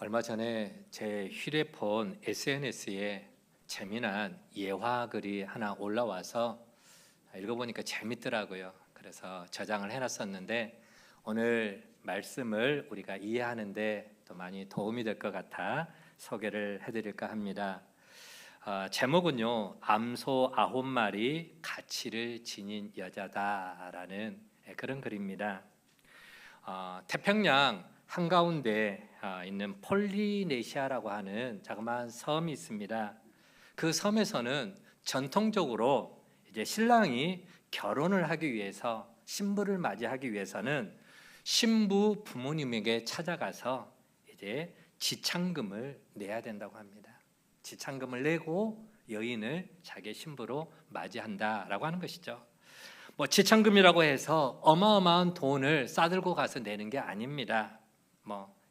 얼마 전에 제 휴대폰 SNS에 재미난 예화글이 하나 올라와서 읽어보니까 재밌더라고요. 그래서 저장을 해놨었는데 오늘 말씀을 우리가 이해하는데 또 많이 도움이 될 것 같아 소개를 해드릴까 합니다. 제목은요, 암소 9마리 가치를 지닌 여자다라는 그런 글입니다. 태평양 한가운데 있는 폴리네시아라고 하는 자그마한 섬이 있습니다. 그 섬에서는 전통적으로 이제 신랑이 결혼을 하기 위해서, 신부를 맞이하기 위해서는 신부 부모님에게 찾아가서 이제 지참금을 내야 된다고 합니다. 지참금을 내고 여인을 자기의 신부로 맞이한다라고 하는 것이죠. 지참금이라고 해서 어마어마한 돈을 싸들고 가서 내는 게 아닙니다.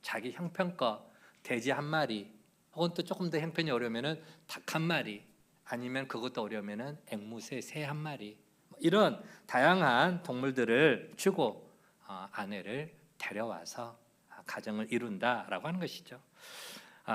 자기 형편껏 돼지 한 마리, 혹은 또 조금 더 형편이 어려우면은 닭 한 마리, 아니면 그것도 어려우면은 앵무새 새 한 마리, 이런 다양한 동물들을 주고 아내를 데려와서 가정을 이룬다라고 하는 것이죠.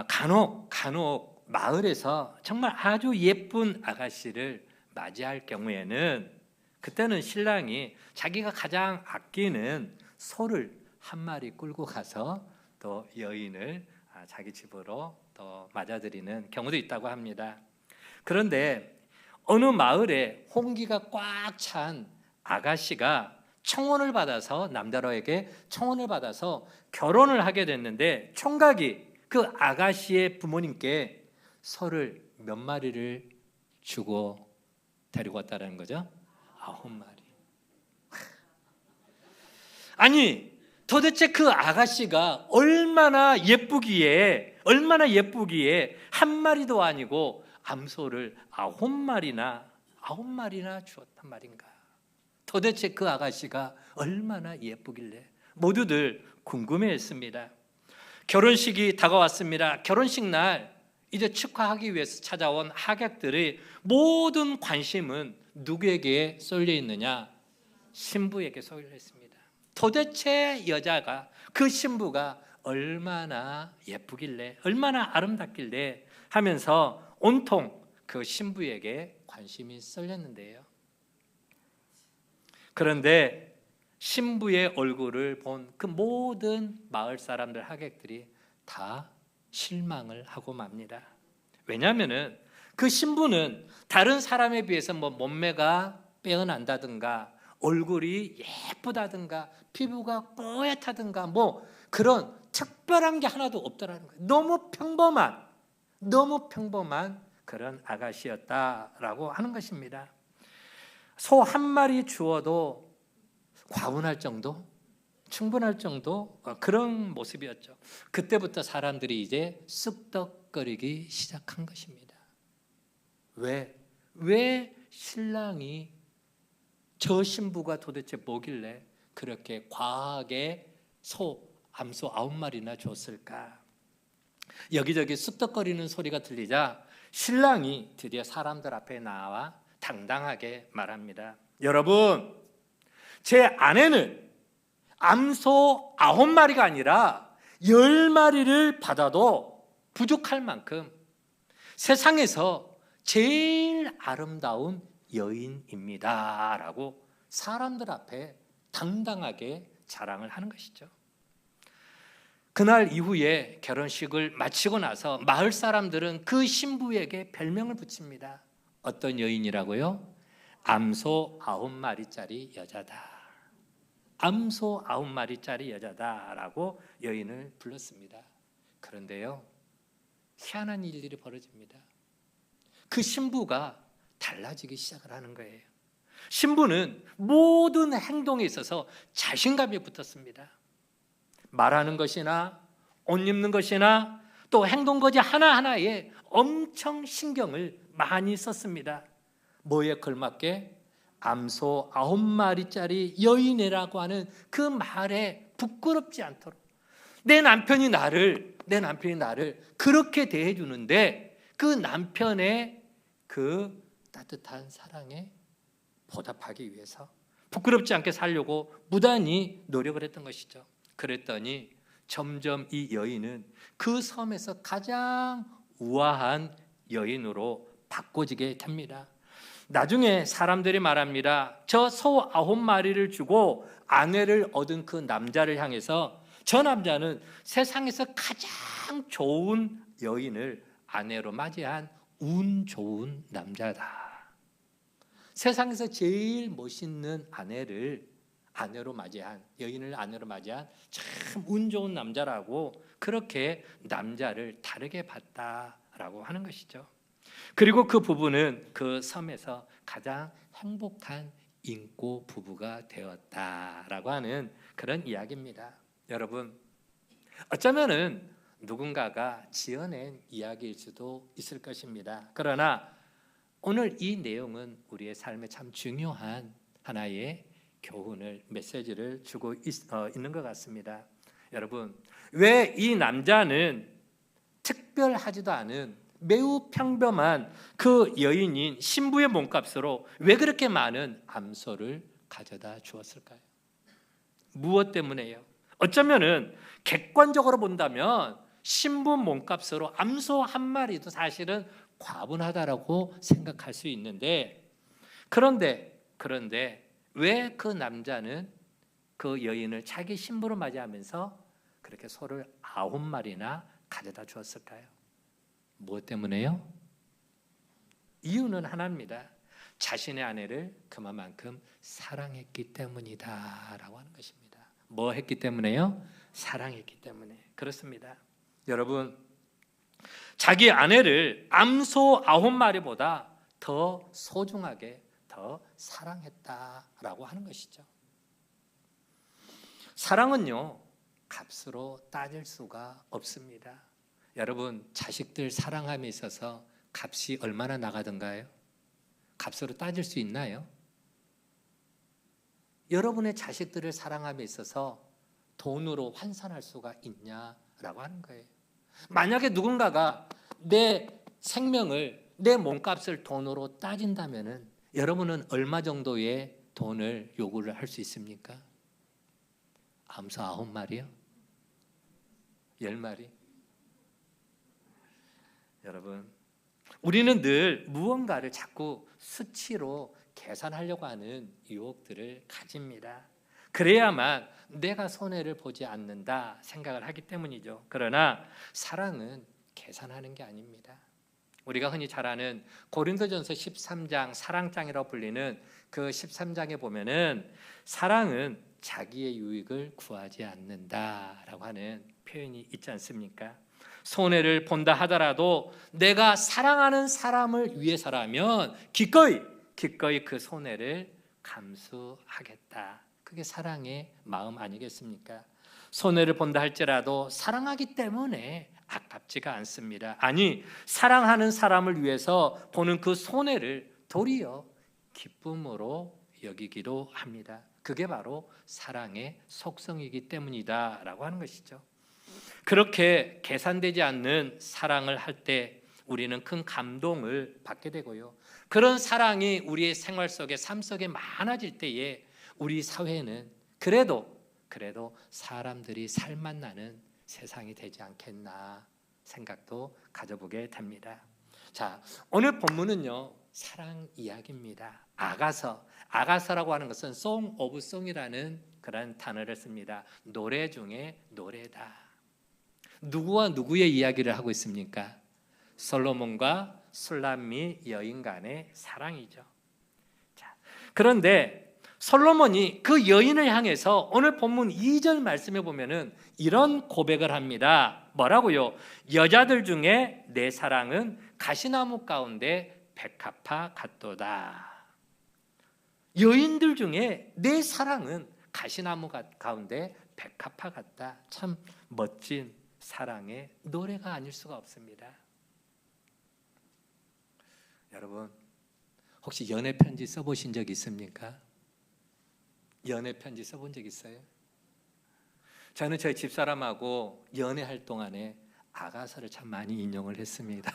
간혹 마을에서 정말 아주 예쁜 아가씨를 맞이할 경우에는 그때는 신랑이 자기가 가장 아끼는 소를 한 마리 끌고 가서 또 여인을 자기 집으로 또 맞아들이는 경우도 있다고 합니다. 그런데 어느 마을에 홍기가 꽉 찬 아가씨가 청혼을 받아서, 남자로에게 청혼을 받아서 결혼을 하게 됐는데, 총각이 그 아가씨의 부모님께 소를 몇 마리를 주고 데리고 왔다는 거죠? 9마리. 아니, 도대체 그 아가씨가 얼마나 예쁘기에 한 마리도 아니고 암소를 9마리나 주었단 말인가? 도대체 그 아가씨가 얼마나 예쁘길래 모두들 궁금해했습니다. 결혼식이 다가왔습니다. 결혼식 날 이제 축하하기 위해서 찾아온 하객들의 모든 관심은 누구에게 쏠려 있느냐? 신부에게 쏠려 있습니다. 도대체 여자가, 그 신부가 얼마나 예쁘길래, 얼마나 아름답길래 하면서 온통 그 신부에게 관심이 쏠렸는데요. 그런데 신부의 얼굴을 본 그 모든 마을 사람들, 하객들이 다 실망을 하고 맙니다. 왜냐하면은 그 신부는 다른 사람에 비해서 몸매가 빼어난다든가, 얼굴이 예쁘다든가, 피부가 뽀얗다든가, 그런 특별한 게 하나도 없더라는 거예요. 너무 평범한 그런 아가씨였다라고 하는 것입니다. 소 한 마리 주어도 과분할 정도, 충분할 정도, 그런 모습이었죠. 그때부터 사람들이 이제 쑥덕거리기 시작한 것입니다. 왜 신랑이, 저 신부가 도대체 뭐길래 그렇게 과하게 암소 9마리나 줬을까? 여기저기 쑥덕거리는 소리가 들리자 신랑이 드디어 사람들 앞에 나와 당당하게 말합니다. 여러분, 제 아내는 암소 9마리가 아니라 10마리를 받아도 부족할 만큼 세상에서 제일 아름다운 여인입니다 라고 사람들 앞에 당당하게 자랑을 하는 것이죠. 그날 이후에 결혼식을 마치고 나서 마을 사람들은 그 신부에게 별명을 붙입니다. 어떤 여인이라고요? 암소 9마리짜리 여자다. 암소 9마리짜리 여자다라고 여인을 불렀습니다. 그런데요, 희한한 일들이 벌어집니다. 그 신부가 달라지기 시작을 하는 거예요. 신부는 모든 행동에 있어서 자신감이 붙었습니다. 말하는 것이나 옷 입는 것이나 또 행동거지 하나하나에 엄청 신경을 많이 썼습니다. 뭐에 걸맞게? 암소 9마리짜리 여인이라고 하는 그 말에 부끄럽지 않도록 내 남편이 나를 그렇게 대해주는데 그 남편의 그 따뜻한 사랑에 보답하기 위해서 부끄럽지 않게 살려고 무단히 노력을 했던 것이죠. 그랬더니 점점 이 여인은 그 섬에서 가장 우아한 여인으로 바꿔지게 됩니다. 나중에 사람들이 말합니다. 저 소 9마리를 주고 아내를 얻은 그 남자를 향해서 저 남자는 세상에서 가장 좋은 여인을 아내로 맞이한 운 좋은 남자다. 세상에서 제일 멋있는 여인을 아내로 맞이한 참 운 좋은 남자라고 그렇게 남자를 다르게 봤다라고 하는 것이죠. 그리고 그 부부는 그 섬에서 가장 행복한 인고 부부가 되었다라고 하는 그런 이야기입니다. 여러분, 어쩌면은 누군가가 지어낸 이야기일 수도 있을 것입니다. 그러나 오늘 이 내용은 우리의 삶에 참 중요한 하나의 교훈을, 메시지를 주고 있는 것 같습니다. 여러분, 왜 이 남자는 특별하지도 않은 매우 평범한 그 여인인 신부의 몸값으로 왜 그렇게 많은 암소를 가져다 주었을까요? 무엇 때문에요? 어쩌면은 객관적으로 본다면 신부 몸값으로 암소 한 마리도 사실은 과분하다라고 생각할 수 있는데, 그런데 왜 그 남자는 그 여인을 자기 신부로 맞이하면서 그렇게 소를 9마리나 가져다 주었을까요? 무엇 때문에요? 이유는 하나입니다. 자신의 아내를 그만큼 사랑했기 때문이다라고 하는 것입니다. 뭐 했기 때문에요? 사랑했기 때문에. 그렇습니다. 여러분, 자기 아내를 암소 9마리보다 더 소중하게, 더 사랑했다라고 하는 것이죠. 사랑은요, 값으로 따질 수가 없습니다. 여러분, 자식들 사랑함에 있어서 값이 얼마나 나가던가요? 값으로 따질 수 있나요? 여러분의 자식들을 사랑함에 있어서 돈으로 환산할 수가 있냐라고 하는 거예요. 만약에 누군가가 내 생명을, 내 몸값을 돈으로 따진다면은 여러분은 얼마 정도의 돈을 요구를 할 수 있습니까? 암소 9마리요? 10마리? 여러분, 우리는 늘 무언가를 자꾸 수치로 계산하려고 하는 유혹들을 가집니다. 그래야만 내가 손해를 보지 않는다 생각을 하기 때문이죠. 그러나 사랑은 계산하는 게 아닙니다. 우리가 흔히 잘 아는 고린도전서 13장 사랑장이라고 불리는 그 13장에 보면은 사랑은 자기의 유익을 구하지 않는다라고 하는 표현이 있지 않습니까? 손해를 본다 하더라도 내가 사랑하는 사람을 위해서라면 기꺼이 그 손해를 감수하겠다. 그게 사랑의 마음 아니겠습니까? 손해를 본다 할지라도 사랑하기 때문에 아깝지가 않습니다. 아니, 사랑하는 사람을 위해서 보는 그 손해를 도리어 기쁨으로 여기기도 합니다. 그게 바로 사랑의 속성이기 때문이다라고 하는 것이죠. 그렇게 계산되지 않는 사랑을 할 때 우리는 큰 감동을 받게 되고요. 그런 사랑이 우리의 생활 속에, 삶 속에 많아질 때에 우리 사회는 그래도 사람들이 살맛 나는 세상이 되지 않겠나 생각도 가져보게 됩니다. 자, 오늘 본문은요, 사랑 이야기입니다. 아가서라고 하는 것은 Song of Song이라는 그런 단어를 씁니다. 노래 중에 노래다. 누구와 누구의 이야기를 하고 있습니까? 솔로몬과 술람미 여인 간의 사랑이죠. 자, 그런데 솔로몬이 그 여인을 향해서 오늘 본문 2절 말씀에 보면은 이런 고백을 합니다. 뭐라고요? 여자들 중에 내 사랑은 가시나무 가운데 백합화 같도다. 여인들 중에 내 사랑은 가시나무 가운데 백합화 같다. 참 멋진 사랑의 노래가 아닐 수가 없습니다. 여러분, 혹시 연애 편지 써보신 적 있습니까? 연애 편지 써본 적 있어요? 저는 저희 집사람하고 연애할 동안에 아가서를 참 많이 인용을 했습니다.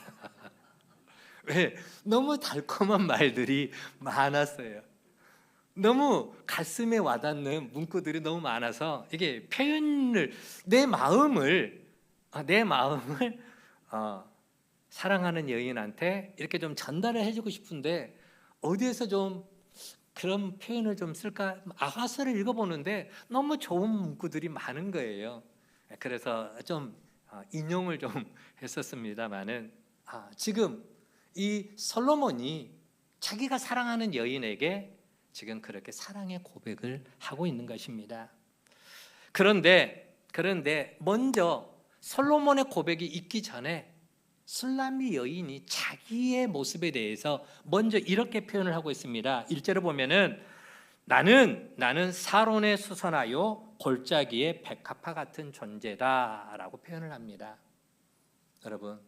왜? 너무 달콤한 말들이 많았어요. 너무 가슴에 와닿는 문구들이 너무 많아서 이게 표현을 내 마음을 사랑하는 여인한테 이렇게 좀 전달을 해주고 싶은데 어디에서 좀 그런 표현을 좀 쓸까? 아가서를 읽어보는데 너무 좋은 문구들이 많은 거예요. 그래서 좀 인용을 좀 했었습니다만은 지금 이 솔로몬이 자기가 사랑하는 여인에게 지금 그렇게 사랑의 고백을 하고 있는 것입니다. 그런데 먼저 솔로몬의 고백이 있기 전에 술람미 여인이 자기의 모습에 대해서 먼저 이렇게 표현을 하고 있습니다. 1절을 보면은 나는 사론의 수선하요 골짜기의 백합화 같은 존재다라고 표현을 합니다. 여러분,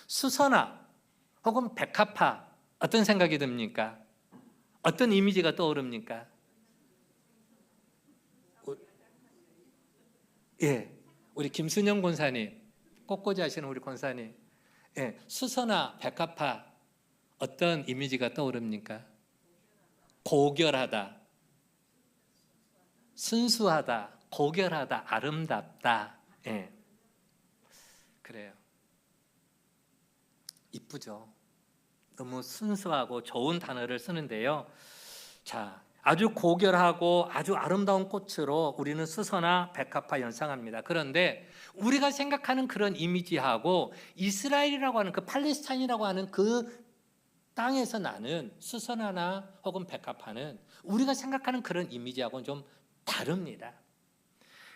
수선화 혹은 백합화 어떤 생각이 듭니까? 어떤 이미지가 떠오릅니까? 우리 김순영 권사님, 꽃꽂이 하시는 우리 권사님, 수선화, 백합화 어떤 이미지가 떠오릅니까? 고결하다, 순수하다, 고결하다, 아름답다. 그래요. 이쁘죠. 너무 순수하고 좋은 단어를 쓰는데요. 자, 아주 고결하고 아주 아름다운 꽃으로 우리는 수선화, 백합화 연상합니다. 그런데 우리가 생각하는 그런 이미지하고 이스라엘이라고 하는 그 팔레스타인이라고 하는 그 땅에서 나는 수선화나 혹은 백합화는 우리가 생각하는 그런 이미지하고는 좀 다릅니다.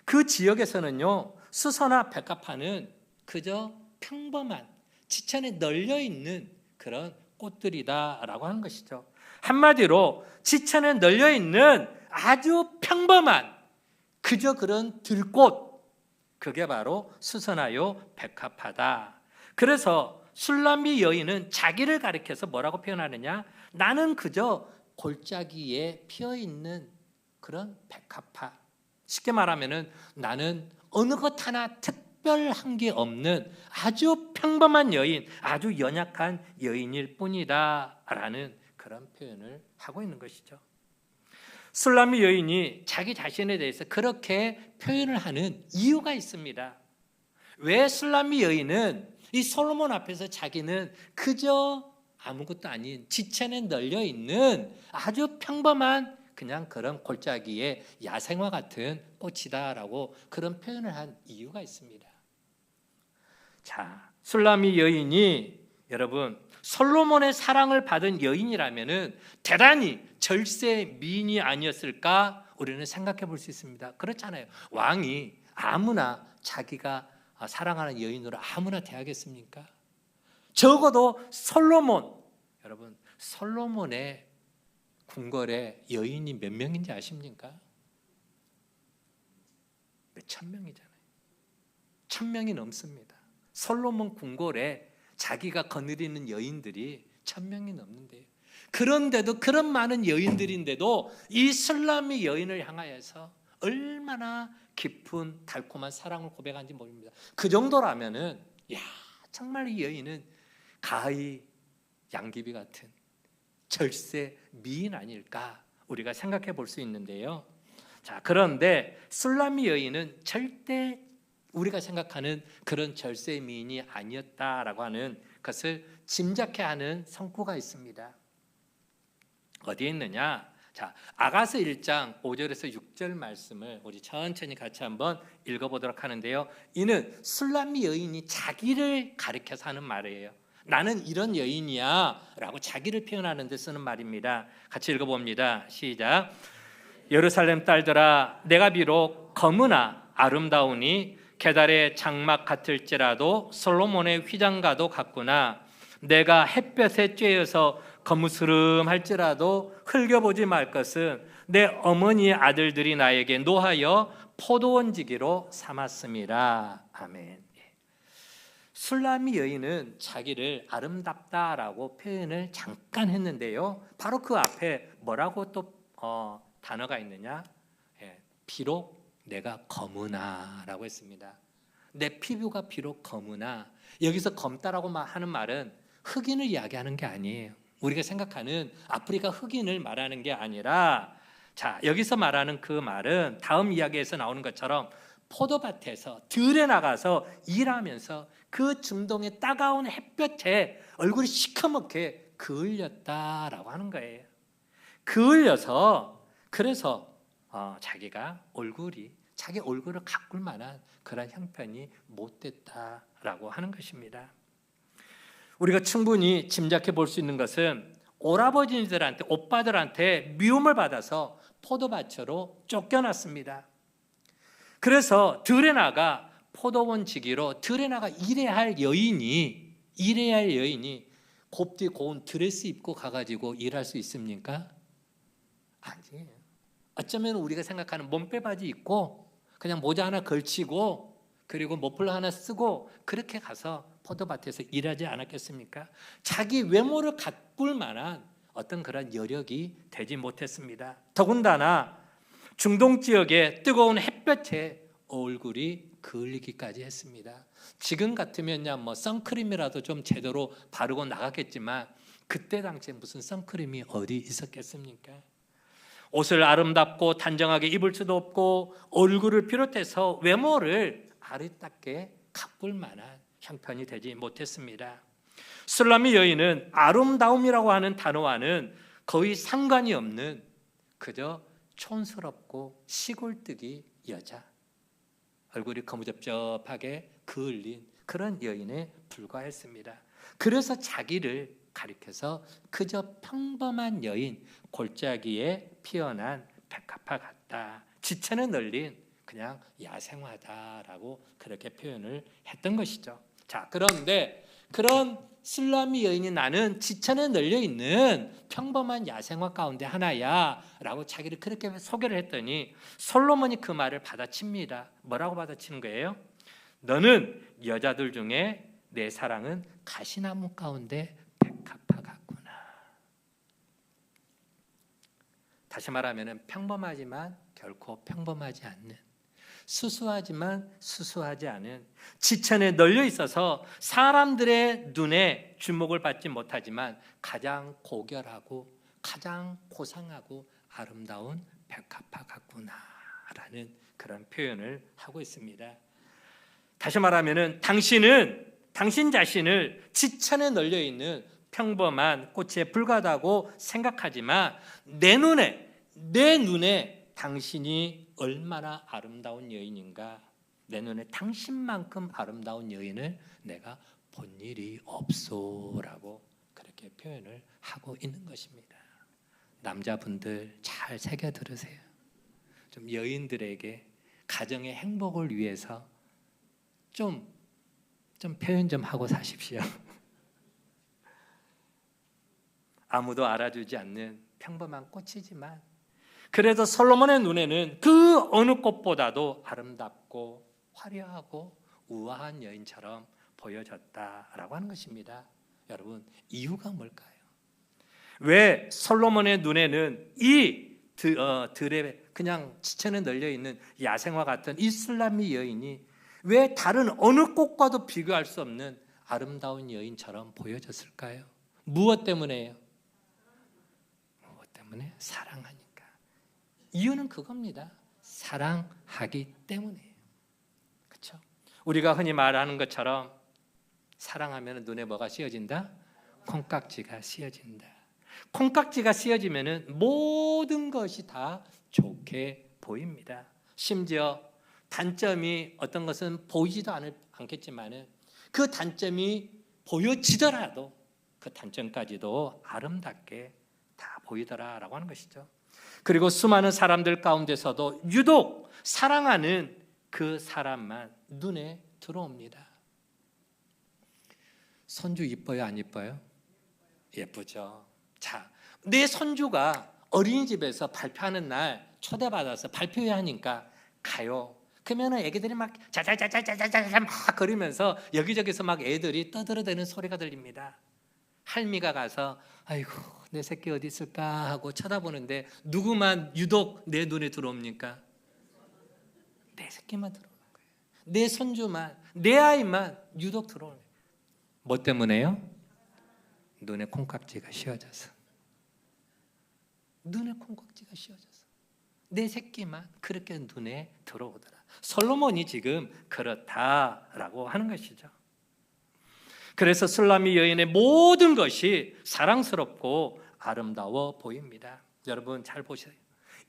그 지역에서는요, 수선화, 백합화는 그저 평범한 지천에 널려 있는 그런 꽃들이다라고 하는 것이죠. 한마디로 지천에 널려 있는 아주 평범한 그저 그런 들꽃, 그게 바로 수선화요 백합화다. 그래서 술람미 여인은 자기를 가리켜서 뭐라고 표현하느냐? 나는 그저 골짜기에 피어 있는 그런 백합화. 쉽게 말하면은 나는 어느 것 하나 특별한 게 없는 아주 평범한 여인, 아주 연약한 여인일 뿐이다라는 그런 표현을 하고 있는 것이죠. 술람미 여인이 자기 자신에 대해서 그렇게 표현을 하는 이유가 있습니다. 왜 술람미 여인은 이 솔로몬 앞에서 자기는 그저 아무것도 아닌 지천에 널려 있는 아주 평범한 그냥 그런 골짜기의 야생화 같은 꽃이다라고 그런 표현을 한 이유가 있습니다. 자, 술람미 여인이 여러분 솔로몬의 사랑을 받은 여인이라면은 대단히 절세 미인이 아니었을까 우리는 생각해 볼 수 있습니다. 그렇잖아요. 왕이 아무나 자기가 사랑하는 여인으로 아무나 대하겠습니까? 적어도 솔로몬, 여러분 솔로몬의 궁궐에 여인이 몇 명인지 아십니까? 몇천 명이잖아요. 1000명이 넘습니다. 솔로몬 궁궐에 자기가 거느리는 여인들이 1000명이 넘는데요. 그런데도 그런 많은 여인들인데도 이 술람미 여인을 향하여서 얼마나 깊은 달콤한 사랑을 고백한지 모릅니다. 그 정도라면은 정말 이 여인은 가히 양귀비 같은 절세 미인 아닐까 우리가 생각해 볼 수 있는데요. 자, 그런데 술람미 여인은 절대 우리가 생각하는 그런 절세 미인이 아니었다라고 하는 것을 짐작해 하는 성구가 있습니다. 어디에 있느냐? 자, 아가서 1장 5절에서 6절 말씀을 우리 천천히 같이 한번 읽어보도록 하는데요. 이는 술람미 여인이 자기를 가리켜서 하는 말이에요. 나는 이런 여인이야 라고 자기를 표현하는 데 쓰는 말입니다. 같이 읽어봅니다. 시작. 예루살렘 딸들아, 내가 비록 검으나 아름다우니 게달의 장막 같을지라도 솔로몬의 휘장과도 같구나. 내가 햇볕에 쬐어서 거무스름할지라도 흘겨보지 말 것은 내 어머니의 아들들이 나에게 노하여 포도원지기로 삼았음이라. 아멘. 술람미 여인은 자기를 아름답다라고 표현을 잠깐 했는데요. 바로 그 앞에 뭐라고 또 단어가 있느냐? 비록 내가 검으나라고 했습니다. 내 피부가 비록 검으나, 여기서 검다라고 하는 말은 흑인을 이야기하는 게 아니에요. 우리가 생각하는 아프리카 흑인을 말하는 게 아니라 자, 여기서 말하는 그 말은 다음 이야기에서 나오는 것처럼 포도밭에서 들에 나가서 일하면서 그 중동의 따가운 햇볕에 얼굴이 시커멓게 그을렸다라고 하는 거예요. 그을려서 그래서 자기가 자기 얼굴을 가꿀 만한 그런 형편이 못 됐다라고 하는 것입니다. 우리가 충분히 짐작해 볼 수 있는 것은 오라버니들한테, 오빠들한테 미움을 받아서 포도밭으로 쫓겨났습니다. 그래서 들에 나가 포도원 지기로 들에 나가 일해야 할 여인이 곱디 고운 드레스 입고 가가지고 일할 수 있습니까? 아니에요. 어쩌면 우리가 생각하는 몸빼 바지 입고 그냥 모자 하나 걸치고 그리고 머플러 하나 쓰고 그렇게 가서 포도밭에서 일하지 않았겠습니까? 자기 외모를 가꿀 만한 어떤 그런 여력이 되지 못했습니다. 더군다나 중동 지역의 뜨거운 햇볕에 얼굴이 그을리기까지 했습니다. 지금 같으면야 선크림이라도 좀 제대로 바르고 나갔겠지만 그때 당시에 무슨 선크림이 어디 있었겠습니까? 옷을 아름답고 단정하게 입을 수도 없고 얼굴을 비롯해서 외모를 아리답게 가꿀 만한 형편이 되지 못했습니다. 술라미 여인은 아름다움이라고 하는 단어와는 거의 상관이 없는 그저 촌스럽고 시골뜨기 여자, 얼굴이 거무접접하게 그을린 그런 여인에 불과했습니다. 그래서 자기를 가리켜서 그저 평범한 여인, 골짜기에 피어난 백합화 같다, 지천에 널린 그냥 야생화다라고 그렇게 표현을 했던 것이죠. 자, 그런데 그런 술라미 여인이 나는 지천에 널려 있는 평범한 야생화 가운데 하나야 라고 자기를 그렇게 소개를 했더니 솔로몬이 그 말을 받아칩니다. 뭐라고 받아치는 거예요? 너는 여자들 중에 내 사랑은 가시나무 가운데 백합화 같구나. 다시 말하면 평범하지만 결코 평범하지 않는, 수수하지만 수수하지 않은, 지천에 널려 있어서 사람들의 눈에 주목을 받지 못하지만 가장 고결하고 가장 고상하고 아름다운 백합화 같구나라는 그런 표현을 하고 있습니다. 다시 말하면 당신 자신을 지천에 널려 있는 평범한 꽃에 불과하다고 생각하지만 내 눈에 당신이 얼마나 아름다운 여인인가, 내 눈에 당신만큼 아름다운 여인을 내가 본 일이 없소라고 그렇게 표현을 하고 있는 것입니다. 남자분들 잘 새겨 들으세요. 좀 여인들에게 가정의 행복을 위해서 좀 표현 좀 하고 사십시오. 아무도 알아주지 않는 평범한 꽃이지만 그래도 솔로몬의 눈에는 그 어느 꽃보다도 아름답고 화려하고 우아한 여인처럼 보여졌다라고 하는 것입니다. 여러분, 이유가 뭘까요? 왜 솔로몬의 눈에는 이 들에 그냥 지천에 널려 있는 야생화 같은 이 술라미 여인이 왜 다른 어느 꽃과도 비교할 수 없는 아름다운 여인처럼 보여졌을까요? 무엇 때문에요? 무엇 때문에? 사랑하니까. 이유는 그겁니다. 사랑하기 때문이에요. 그렇죠? 우리가 흔히 말하는 것처럼 사랑하면 눈에 뭐가 씌어진다? 콩깍지가 씌어진다. 콩깍지가 씌어지면 모든 것이 다 좋게 보입니다. 심지어 단점이 어떤 것은 보이지도 않겠지만 그 단점이 보여지더라도 그 단점까지도 아름답게 다 보이더라라고 하는 것이죠. 그리고 수많은 사람들 가운데서도 유독 사랑하는 그 사람만 눈에 들어옵니다. 손주 이뻐요, 안 이뻐요? 예쁘죠. 자, 내 손주가 어린이집에서 발표하는 날 초대받아서 발표해야 하니까 가요. 그러면 애기들이 막 자자자자자자자 막 거리면서 여기저기서 막 애들이 떠들어대는 소리가 들립니다. 할미가 가서 아이고 내 새끼 어디 있을까 하고 쳐다보는데 누구만 유독 내 눈에 들어옵니까? 내 새끼만 들어오는 거예요. 내 손주만, 내 아이만 유독 들어오는 거예요. 뭐 때문에요? 눈에 콩깍지가 씌워져서. 눈에 콩깍지가 씌워져서. 내 새끼만 그렇게 눈에 들어오더라. 솔로몬이 지금 그렇다라고 하는 것이죠. 그래서 술람미 여인의 모든 것이 사랑스럽고 아름다워 보입니다. 여러분 잘 보세요.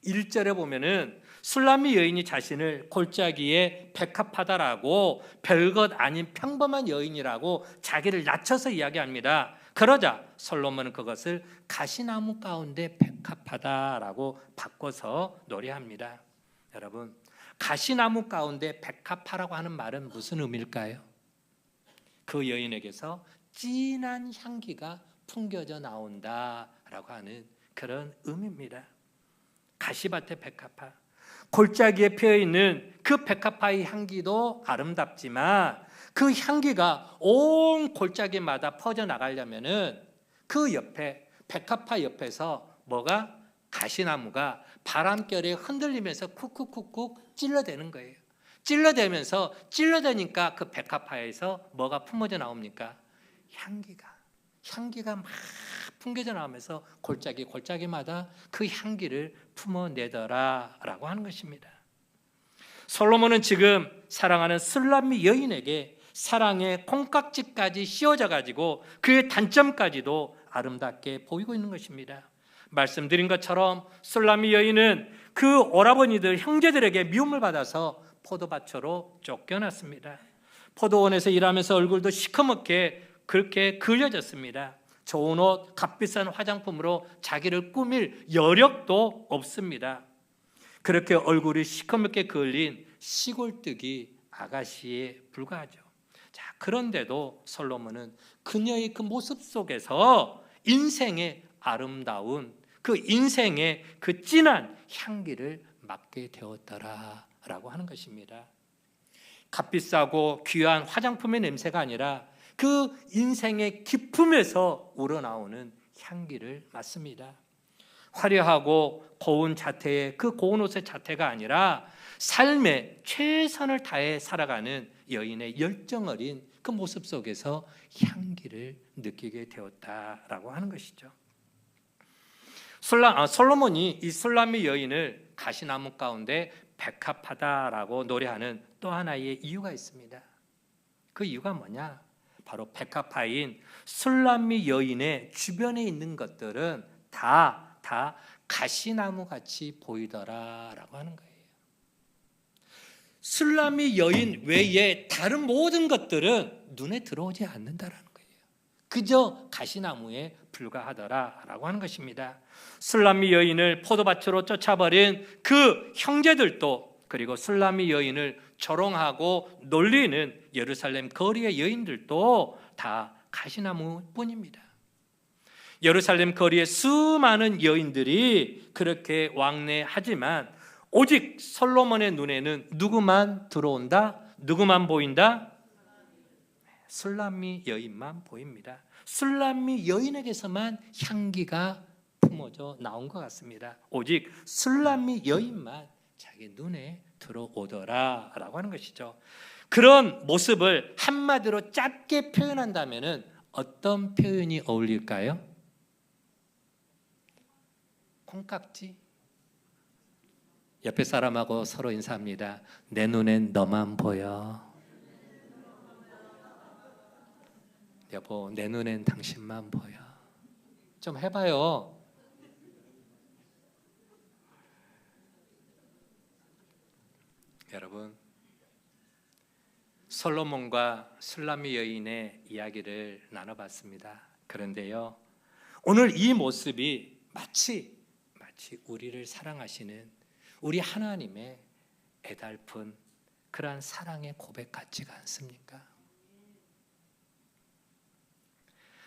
1절에 보면은 술람미 여인이 자신을 골짜기에 백합하다라고 별것 아닌 평범한 여인이라고 자기를 낮춰서 이야기합니다. 그러자 솔로몬은 그것을 가시나무 가운데 백합하다라고 바꿔서 노래합니다. 여러분, 가시나무 가운데 백합하라고 하는 말은 무슨 의미일까요? 그 여인에게서 진한 향기가 풍겨져 나온다라고 하는 그런 의미입니다. 가시밭의 백합화, 골짜기에 피어있는 그 백합화의 향기도 아름답지만 그 향기가 온 골짜기마다 퍼져나가려면은 그 옆에 백합화 옆에서 뭐가 가시나무가 바람결에 흔들리면서 쿡쿡쿡쿡 찔러대는 거예요. 찔러대니까 그 백합화에서 뭐가 품어져 나옵니까? 향기가 막 풍겨져 나오면서 골짜기마다 그 향기를 품어내더라라고 하는 것입니다. 솔로몬은 지금 사랑하는 술람미 여인에게 사랑의 콩깍지까지 씌워져 가지고 그의 단점까지도 아름답게 보이고 있는 것입니다. 말씀드린 것처럼 술람미 여인은 그 오라버니들 형제들에게 미움을 받아서 포도밭으로 쫓겨났습니다. 포도원에서 일하면서 얼굴도 시커멓게 그렇게 그려졌습니다. 좋은 옷, 값비싼 화장품으로 자기를 꾸밀 여력도 없습니다. 그렇게 얼굴이 시커멓게 그을린 시골뜨기 아가씨에 불과하죠. 자, 그런데도 솔로몬은 그녀의 그 모습 속에서 인생의 아름다운 그 인생의 그 진한 향기를 맡게 되었더라라고 하는 것입니다. 값비싸고 귀한 화장품의 냄새가 아니라 그 인생의 기품에서 우러나오는 향기를 맡습니다. 화려하고 고운 자태의 그 고운 옷의 자태가 아니라 삶에 최선을 다해 살아가는 여인의 열정 어린 그 모습 속에서 향기를 느끼게 되었다라고 하는 것이죠. 솔로몬이 이 술람미 여인을 가시나무 가운데 백합하다라고 노래하는 또 하나의 이유가 있습니다. 그 이유가 뭐냐? 바로 백합화인 술람미 여인의 주변에 있는 것들은 다 가시나무 같이 보이더라라고 하는 거예요. 술람미 여인 외에 다른 모든 것들은 눈에 들어오지 않는다라는 거예요. 그저 가시나무에 불과하더라라고 하는 것입니다. 술람미 여인을 포도밭으로 쫓아버린 그 형제들도, 그리고 술람미 여인을 조롱하고 놀리는 예루살렘 거리의 여인들도 다 가시나무뿐입니다. 예루살렘 거리의 수많은 여인들이 그렇게 왕래하지만 오직 솔로몬의 눈에는 누구만 들어온다? 누구만 보인다? 술람미 여인만 보입니다. 술람미 여인에게서만 향기가 품어져 나온 것 같습니다. 오직 술람미 여인만 자기 눈에 들어오더라라고 하는 것이죠. 그런 모습을 한마디로 짧게 표현한다면은 어떤 표현이 어울릴까요? 콩깍지? 옆에 사람하고 서로 인사합니다. 내 눈엔 너만 보여. 여보, 내 눈엔 당신만 보여. 좀 해봐요. 여러분, 솔로몬과 술람미 여인의 이야기를 나눠봤습니다. 그런데요, 오늘 이 모습이 마치 우리를 사랑하시는 우리 하나님의 애달픈 그러한 사랑의 고백 같지가 않습니까?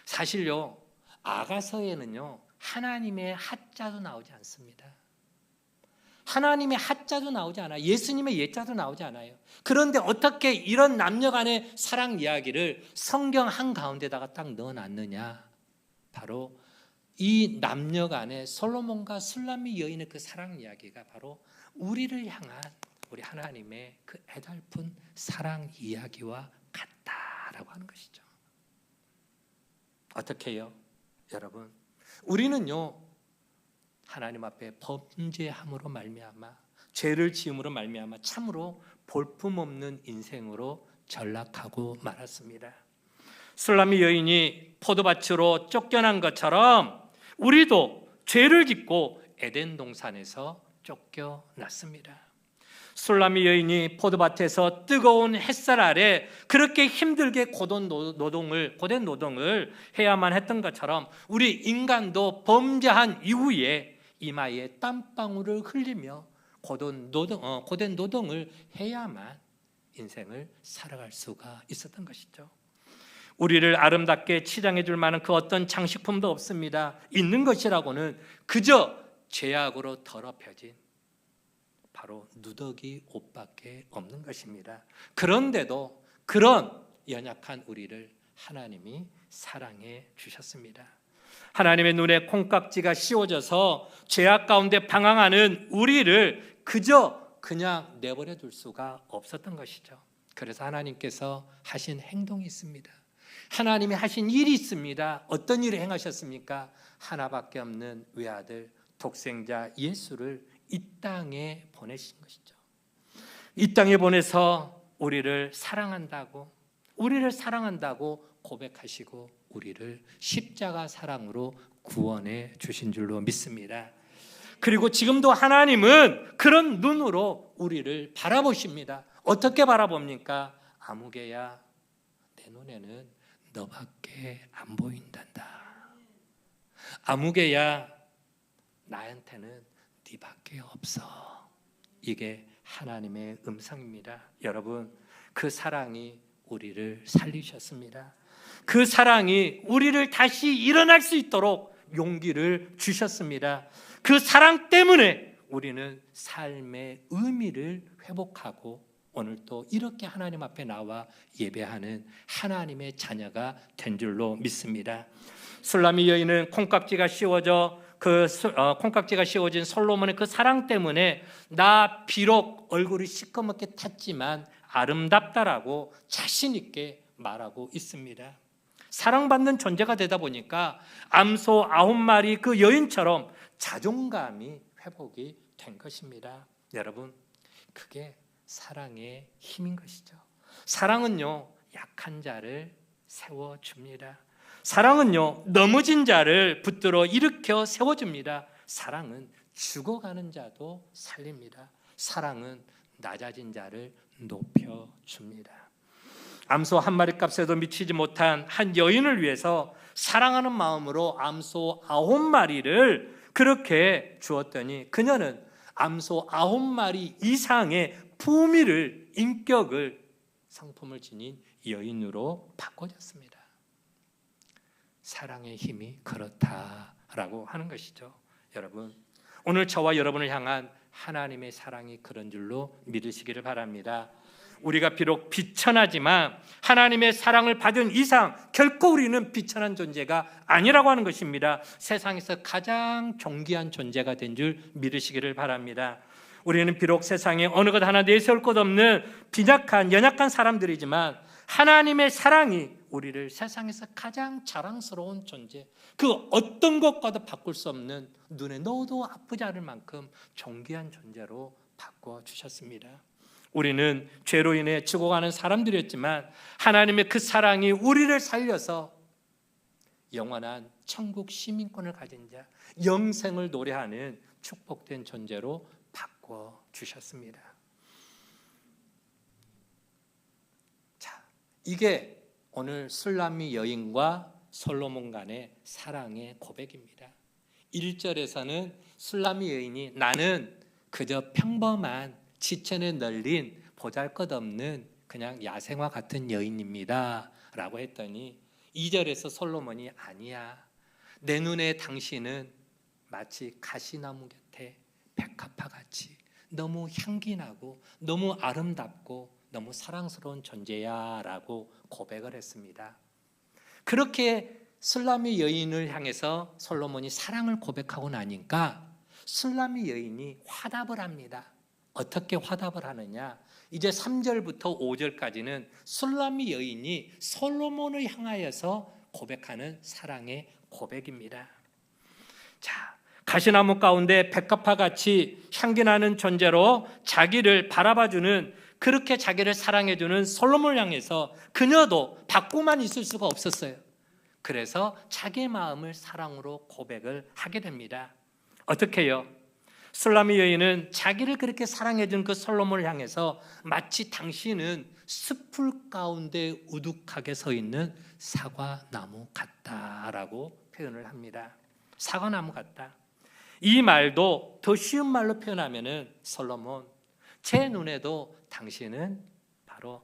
사실요, 아가서에는요 하나님의 하자도 나오지 않습니다. 하나님의 하자도 나오지 않아요. 예수님의 예자도 나오지 않아요. 그런데 어떻게 이런 남녀 간의 사랑 이야기를 성경 한가운데다가 딱 넣어놨느냐? 바로 이 남녀 간의 솔로몬과 술람미 여인의 그 사랑 이야기가 바로 우리를 향한 우리 하나님의 그 애달픈 사랑 이야기와 같다라고 하는 것이죠. 어떻게 해요? 여러분, 우리는요 하나님 앞에 범죄함으로 말미암아 죄를 지음으로 말미암아 참으로 볼품없는 인생으로 전락하고 말았습니다. 술람미 여인이 포도밭으로 쫓겨난 것처럼 우리도 죄를 짓고 에덴 동산에서 쫓겨났습니다. 술람미 여인이 포도밭에서 뜨거운 햇살 아래 그렇게 힘들게 고된 노동을 해야만 했던 것처럼 우리 인간도 범죄한 이후에 이마에 땀방울을 흘리며 고된 노동을 해야만 인생을 살아갈 수가 있었던 것이죠. 우리를 아름답게 치장해 줄 만한 그 어떤 장식품도 없습니다. 있는 것이라고는 그저 죄악으로 더럽혀진 바로 누더기 옷밖에 없는 것입니다. 그런데도 그런 연약한 우리를 하나님이 사랑해 주셨습니다. 하나님의 눈에 콩깍지가 씌워져서 죄악 가운데 방황하는 우리를 그냥 내버려 둘 수가 없었던 것이죠. 그래서 하나님께서 하신 행동이 있습니다. 하나님이 하신 일이 있습니다. 어떤 일을 행하셨습니까? 하나밖에 없는 외아들 독생자 예수를 이 땅에 보내신 것이죠. 이 땅에 보내서 우리를 사랑한다고 고백하시고 우리를 십자가 사랑으로 구원해 주신 줄로 믿습니다. 그리고 지금도 하나님은 그런 눈으로 우리를 바라보십니다. 어떻게 바라봅니까? 아무개야 내 눈에는 너밖에 안 보인단다. 아무개야 나한테는 네밖에 없어. 이게 하나님의 음성입니다. 여러분, 그 사랑이 우리를 살리셨습니다. 그 사랑이 우리를 다시 일어날 수 있도록 용기를 주셨습니다. 그 사랑 때문에 우리는 삶의 의미를 회복하고 오늘 또 이렇게 하나님 앞에 나와 예배하는 하나님의 자녀가 된 줄로 믿습니다. 술람미 여인은 콩깍지가 씌워진 솔로몬의 그 사랑 때문에 나 비록 얼굴이 시커멓게 탔지만 아름답다라고 자신 있게 말하고 있습니다. 사랑받는 존재가 되다 보니까 암소 9마리 그 여인처럼 자존감이 회복이 된 것입니다. 여러분, 그게 사랑의 힘인 것이죠. 사랑은요, 약한 자를 세워줍니다. 사랑은요, 넘어진 자를 붙들어 일으켜 세워줍니다. 사랑은 죽어가는 자도 살립니다. 사랑은 낮아진 자를 높여줍니다. 암소 1마리 값에도 미치지 못한 한 여인을 위해서 사랑하는 마음으로 암소 9마리를 그렇게 주었더니 그녀는 암소 9마리 이상의 품위를, 인격을, 성품을 지닌 여인으로 바꿔졌습니다. 사랑의 힘이 그렇다라고 하는 것이죠. 여러분, 오늘 저와 여러분을 향한 하나님의 사랑이 그런 줄로 믿으시기를 바랍니다. 우리가 비록 비천하지만 하나님의 사랑을 받은 이상 결코 우리는 비천한 존재가 아니라고 하는 것입니다. 세상에서 가장 존귀한 존재가 된 줄 믿으시기를 바랍니다. 우리는 비록 세상에 어느 것 하나 내세울 것 없는 빈약한 연약한 사람들이지만 하나님의 사랑이 우리를 세상에서 가장 자랑스러운 존재, 그 어떤 것과도 바꿀 수 없는 눈에 넣어도 아프지 않을 만큼 존귀한 존재로 바꿔주셨습니다. 우리는 죄로 인해 죽어가는 사람들이었지만 하나님의 그 사랑이 우리를 살려서 영원한 천국 시민권을 가진 자, 영생을 노래하는 축복된 존재로 바꿔주셨습니다. 자, 이게 오늘 술람미 여인과 솔로몬 간의 사랑의 고백입니다. 1절에서는 술람미 여인이 나는 그저 평범한 지천에 널린 보잘것없는 그냥 야생화 같은 여인입니다 라고 했더니 2절에서 솔로몬이 아니야, 내 눈에 당신은 마치 가시나무 곁에 백합화같이 너무 향기나고 너무 아름답고 너무 사랑스러운 존재야 라고 고백을 했습니다. 그렇게 술람미 여인을 향해서 솔로몬이 사랑을 고백하고 나니까 술람미 여인이 화답을 합니다. 어떻게 화답을 하느냐? 이제 3절부터 5절까지는 술람미 여인이 솔로몬을 향하여서 고백하는 사랑의 고백입니다. 자, 가시나무 가운데 백합화 같이 향기나는 존재로 자기를 바라봐주는, 그렇게 자기를 사랑해주는 솔로몬을 향해서 그녀도 받고만 있을 수가 없었어요. 그래서 자기의 마음을 사랑으로 고백을 하게 됩니다. 어떻게 해요? 술라미 여인은 자기를 그렇게 사랑해준 그 솔로몬을 향해서 마치 당신은 숲풀 가운데 우뚝하게 서 있는 사과나무 같다라고 표현을 합니다. 사과나무 같다. 이 말도 더 쉬운 말로 표현하면은, 솔로몬, 제 눈에도 당신은 바로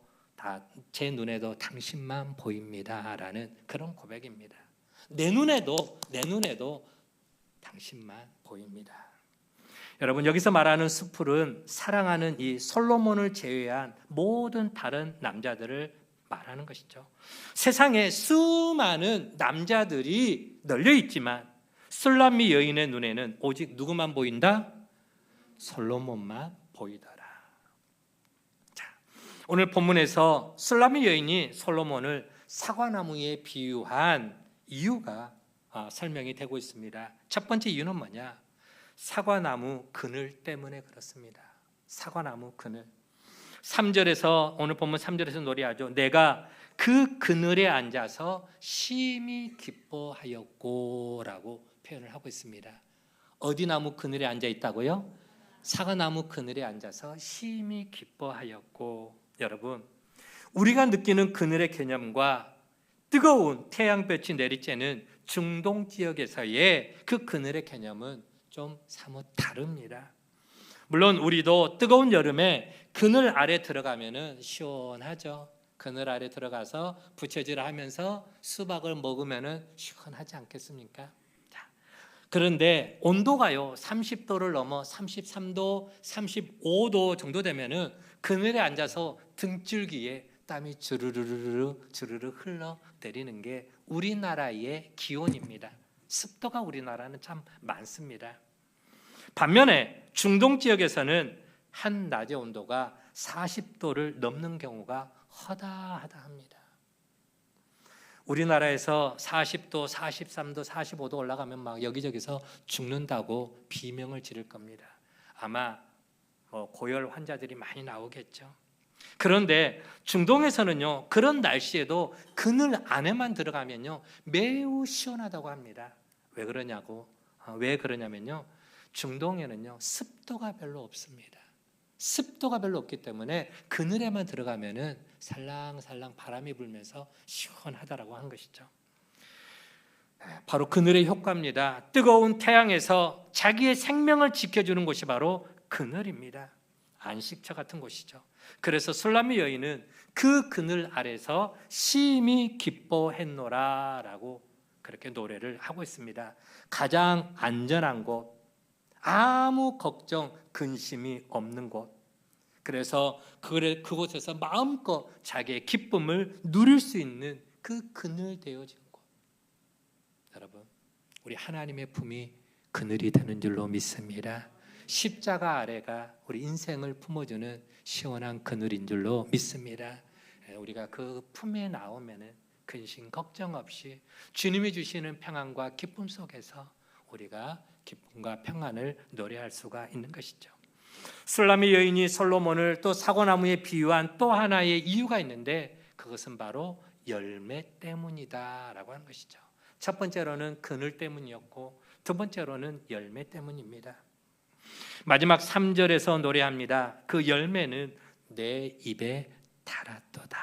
제 눈에도 당신만 보입니다라는 그런 고백입니다. 내 눈에도 당신만 보입니다. 여러분, 여기서 말하는 숲풀은 사랑하는 이 솔로몬을 제외한 모든 다른 남자들을 말하는 것이죠. 세상에 수많은 남자들이 널려 있지만 술람미 여인의 눈에는 오직 누구만 보인다? 솔로몬만 보이더라. 자, 오늘 본문에서 술람미 여인이 솔로몬을 사과나무에 비유한 이유가 설명이 되고 있습니다. 첫 번째 이유는 뭐냐? 사과나무 그늘 때문에 그렇습니다. 사과나무 그늘. 3절에서, 오늘 본문 3절에서 노래하죠. 내가 그 그늘에 앉아서 심히 기뻐하였고 라고 표현을 하고 있습니다. 어디 나무 그늘에 앉아 있다고요? 사과나무 그늘에 앉아서 심히 기뻐하였고. 여러분, 우리가 느끼는 그늘의 개념과 뜨거운 태양볕이 내리쬐는 중동 지역에서의 그 그늘의 개념은 좀 사뭇 다릅니다. 물론 우리도 뜨거운 여름에 그늘 아래 들어가면은 시원하죠. 그늘 아래 들어가서 부채질 하면서 수박을 먹으면은 시원하지 않겠습니까? 자, 그런데 온도가요 30도를 넘어 33도, 35도 정도 되면은 그늘에 앉아서 등줄기에 땀이 주르르 흘러 내리는 게 우리나라의 기온입니다. 습도가 우리나라는 참 많습니다. 반면에 중동 지역에서는 한낮의 온도가 40도를 넘는 경우가 허다하다합니다. 우리나라에서 40도, 43도, 45도 올라가면 막 여기저기서 죽는다고 비명을 지를 겁니다. 아마 고열 환자들이 많이 나오겠죠. 그런데 중동에서는요, 그런 날씨에도 그늘 안에만 들어가면요 매우 시원하다고 합니다. 왜 그러냐면요, 중동에는요 습도가 별로 없습니다. 습도가 별로 없기 때문에 그늘에만 들어가면은 살랑살랑 바람이 불면서 시원하다라고 한 것이죠. 바로 그늘의 효과입니다. 뜨거운 태양에서 자기의 생명을 지켜주는 곳이 바로 그늘입니다. 안식처 같은 곳이죠. 그래서 술람미 여인은 그 그늘 아래서 심히 기뻐했노라라고 그렇게 노래를 하고 있습니다. 가장 안전한 곳, 아무 걱정, 근심이 없는 곳. 그래서 그곳에서 마음껏 자기의 기쁨을 누릴 수 있는 그 그늘 되어진 곳. 여러분, 우리 하나님의 품이 그늘이 되는 줄로 믿습니다. 십자가 아래가 우리 인생을 품어주는 시원한 그늘인 줄로 믿습니다. 우리가 그 품에 나오면은 근심 걱정 없이 주님이 주시는 평안과 기쁨 속에서 우리가 기쁨과 평안을 노래할 수가 있는 것이죠. 술라미 여인이 솔로몬을 또 사과나무에 비유한 또 하나의 이유가 있는데, 그것은 바로 열매 때문이다라고 하는 것이죠. 첫 번째로는 그늘 때문이었고, 두 번째로는 열매 때문입니다. 마지막 3절에서 노래합니다. 그 열매는 내 입에 달았도다.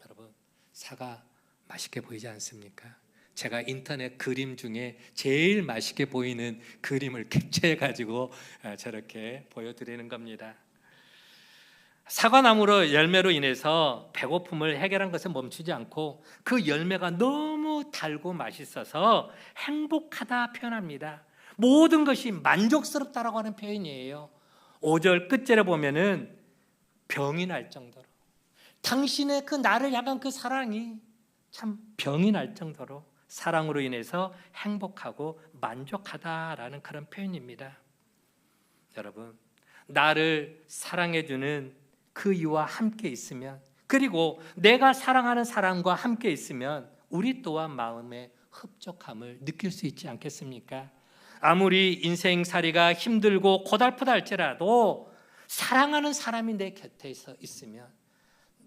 여러분, 사과 맛있게 보이지 않습니까? 제가 인터넷 그림 중에 제일 맛있게 보이는 그림을 캡처해가지고 저렇게 보여드리는 겁니다. 사과나무로 열매로 인해서 배고픔을 해결한 것은 멈추지 않고 그 열매가 너무 달고 맛있어서 행복하다 표현합니다. 모든 것이 만족스럽다라고 하는 표현이에요. 5절 끝절에 보면은 병이 날 정도로, 당신의 그 나를 향한 그 사랑이 참 병이 날 정도로 사랑으로 인해서 행복하고 만족하다라는 그런 표현입니다. 여러분, 나를 사랑해주는 그 이와 함께 있으면, 그리고 내가 사랑하는 사람과 함께 있으면 우리 또한 마음에 흡족함을 느낄 수 있지 않겠습니까? 아무리 인생살이가 힘들고 고달프다 할지라도 사랑하는 사람이 내 곁에 있으면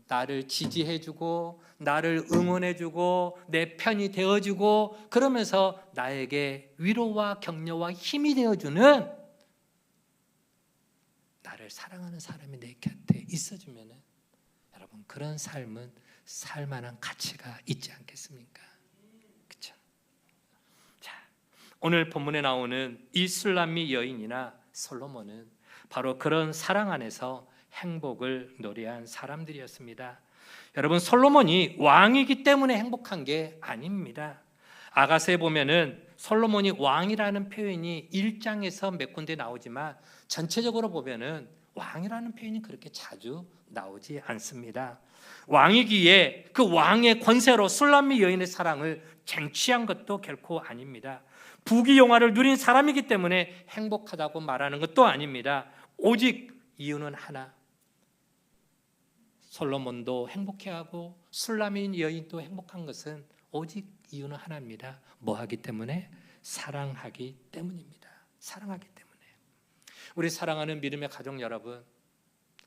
나를 지지해주고 나를 응원해주고 내 편이 되어주고 그러면서 나에게 위로와 격려와 힘이 되어주는 나를 사랑하는 사람이 내 곁에 있어주면 여러분 그런 삶은 살만한 가치가 있지 않겠습니까? 그렇죠? 자, 오늘 본문에 나오는 이 술람미 여인이나 솔로몬은 바로 그런 사랑 안에서 행복을 노래한 사람들이었습니다. 여러분 솔로몬이 왕이기 때문에 행복한 게 아닙니다. 아가서에 보면은 솔로몬이 왕이라는 표현이 1장에서 몇 군데 나오지만 전체적으로 보면은 왕이라는 표현이 그렇게 자주 나오지 않습니다. 왕이기에 그 왕의 권세로 술람미 여인의 사랑을 쟁취한 것도 결코 아닙니다. 부귀영화를 누린 사람이기 때문에 행복하다고 말하는 것도 아닙니다. 오직 이유는 하나, 솔로몬도 행복해하고 술람미 여인도 행복한 것은 오직 이유는 하나입니다. 뭐 하기 때문에? 사랑하기 때문입니다. 사랑하기 때문에. 우리 사랑하는 믿음의 가족 여러분,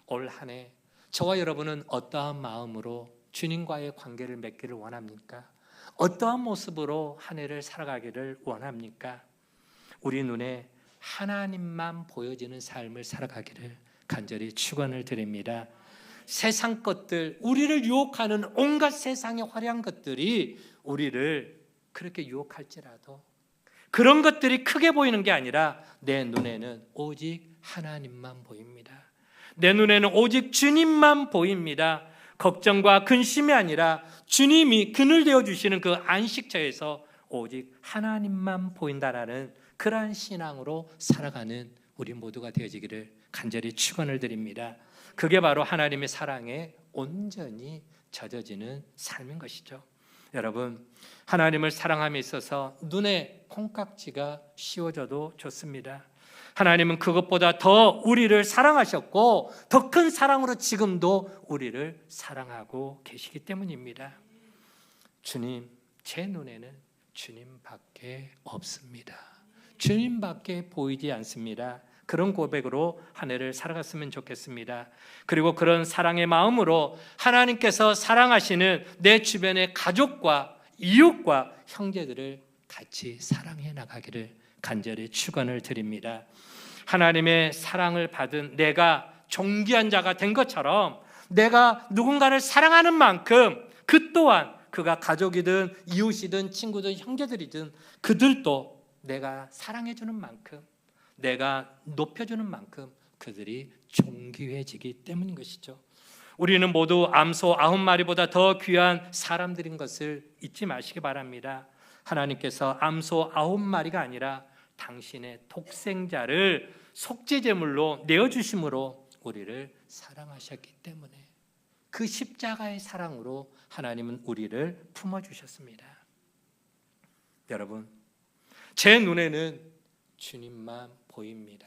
올 한 해 저와 여러분은 어떠한 마음으로 주님과의 관계를 맺기를 원합니까? 어떠한 모습으로 한 해를 살아가기를 원합니까? 우리 눈에 하나님만 보여지는 삶을 살아가기를 간절히 축원을 드립니다. 세상 것들, 우리를 유혹하는 온갖 세상의 화려한 것들이 우리를 그렇게 유혹할지라도 그런 것들이 크게 보이는 게 아니라 내 눈에는 오직 하나님만 보입니다. 내 눈에는 오직 주님만 보입니다. 걱정과 근심이 아니라 주님이 그늘 되어주시는 그 안식처에서 오직 하나님만 보인다라는 그러한 신앙으로 살아가는 우리 모두가 되어지기를 간절히 축원을 드립니다. 그게 바로 하나님의 사랑에 온전히 젖어지는 삶인 것이죠. 여러분, 하나님을 사랑함에 있어서 눈에 콩깍지가 씌워져도 좋습니다. 하나님은 그것보다 더 우리를 사랑하셨고 더 큰 사랑으로 지금도 우리를 사랑하고 계시기 때문입니다. 주님, 제 눈에는 주님밖에 없습니다. 주님밖에 보이지 않습니다. 그런 고백으로 한 해를 살아갔으면 좋겠습니다. 그리고 그런 사랑의 마음으로 하나님께서 사랑하시는 내 주변의 가족과 이웃과 형제들을 같이 사랑해 나가기를 간절히 축원을 드립니다. 하나님의 사랑을 받은 내가 존귀한 자가 된 것처럼 내가 누군가를 사랑하는 만큼 그 또한 그가 가족이든 이웃이든 친구든 형제들이든 그들도 내가 사랑해주는 만큼 내가 높여주는 만큼 그들이 존귀해지기 때문인 것이죠. 우리는 모두 암소 9마리보다 더 귀한 사람들인 것을 잊지 마시기 바랍니다. 하나님께서 암소 9마리가 아니라 당신의 독생자를 속죄제물로 내어주심으로 우리를 사랑하셨기 때문에 그 십자가의 사랑으로 하나님은 우리를 품어주셨습니다. 여러분, 제 눈에는 주님만 보입니다.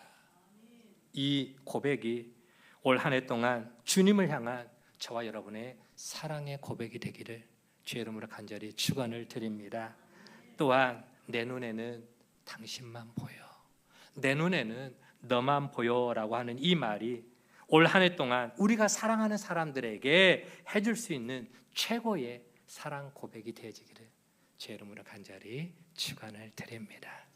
이 고백이 올 한 해 동안 주님을 향한 저와 여러분의 사랑의 고백이 되기를 주의 이름으로 간절히 축원을 드립니다. 또한 내 눈에는 당신만 보여, 내 눈에는 너만 보여라고 하는 이 말이 올 한 해 동안 우리가 사랑하는 사람들에게 해줄 수 있는 최고의 사랑 고백이 되어지기를 주의 이름으로 간절히 축원을 드립니다.